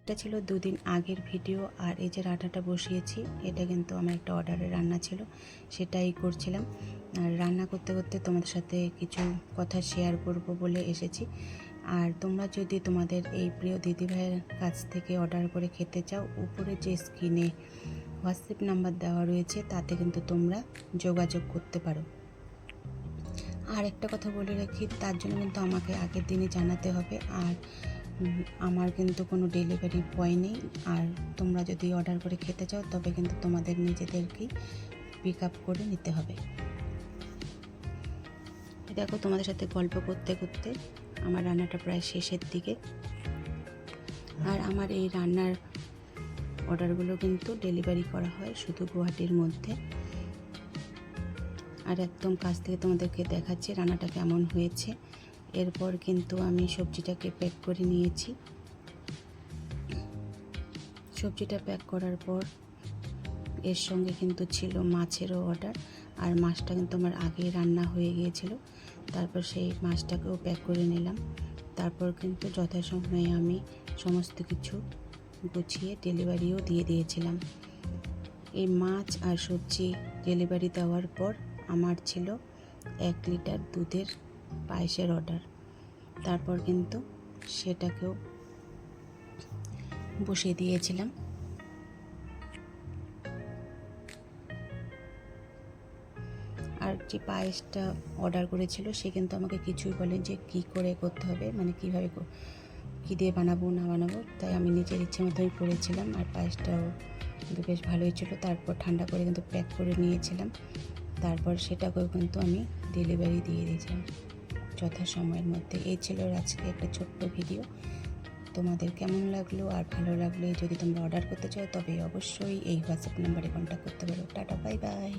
এটা ছিল দুদিন আগের ভিডিও। আর এই যে রান্নাটা বসিয়েছি, এটা কিন্তু আমার একটা অর্ডারের রান্না ছিল, সেটাই করছিলাম। আর রান্না করতে করতে তোমাদের সাথে কিছু কথা শেয়ার করব বলে এসেছি। আর তোমরা যদি তোমাদের এই প্রিয় দিদিভাইয়ের কাছ থেকে অর্ডার করে খেতে চাও, উপরে যে স্ক্রিনে হোয়াটসঅ্যাপ নাম্বার দেওয়া রয়েছে তাতে কিন্তু তোমরা যোগাযোগ করতে পারো। আর একটা কথা বলে রাখি, তার জন্য কিন্তু আমাকে আগের দিনই জানাতে হবে। আর আমার কিন্তু কোনো ডেলিভারি বয় নেই। আর তোমরা যদি অর্ডার করে খেতে চাও তবে কিন্তু তোমাদের নিজেদেরকেই পিক আপ করে নিতে হবে। দেখো, তোমাদের সাথে গল্প করতে করতে আমার রান্নাটা প্রায় শেষের দিকে। আর আমার এই রান্নার অর্ডারগুলো কিন্তু ডেলিভারি করা হয় শুধু গুয়াহাটির মধ্যে। আর একদম কাছ থেকে তোমাদেরকে দেখাচ্ছি রান্নাটা কেমন হয়েছে। এরপর কিন্তু আমি সবজিটাকে প্যাক করে নিয়েছি। সবজিটা প্যাক করার পর এর সঙ্গে কিন্তু ছিল মাছেরও অর্ডার। আর মাছটা কিন্তু আমার আগেই রান্না হয়ে গিয়েছিল। তারপর সেই মাছটাকেও প্যাক করে নিলাম। তারপর কিন্তু যথাসময়ে আমি সমস্ত কিছু গুছিয়ে ডেলিভারিও দিয়ে দিয়েছিলাম। এই মাছ আর সবজি ডেলিভারি দেওয়ার পর আমার ছিল 1 লিটার দুধের পায়েসের অর্ডার। তারপর কিন্তু সেটাকেও বসিয়ে দিয়েছিলাম। আর যে পায়েসটা অর্ডার করেছিল সে কিন্তু আমাকে কিছুই বলে যে কী করে করতে হবে, মানে কীভাবে কী দিয়ে বানাবো না বানাবো। তাই আমি নিজের ইচ্ছে মতোই করেছিলাম। আর পায়েসটাও কিন্তু বেশ ভালোই ছিল। তারপর ঠান্ডা করে কিন্তু প্যাক করে নিয়েছিলাম। তারপর সেটাকেও কিন্তু আমি ডেলিভারি দিয়ে দিয়েছিলাম যথাসময়ের মধ্যে। এই ছিল আজকে একটা ছোট্ট ভিডিও। তোমাদের কেমন লাগলো আর ভালো লাগলে যদি তোমরা অর্ডার করতে চাও তবে অবশ্যই এই হোয়াটসঅ্যাপ নাম্বারে কন্ট্যাক্ট করতে পারো। Tata, bye bye.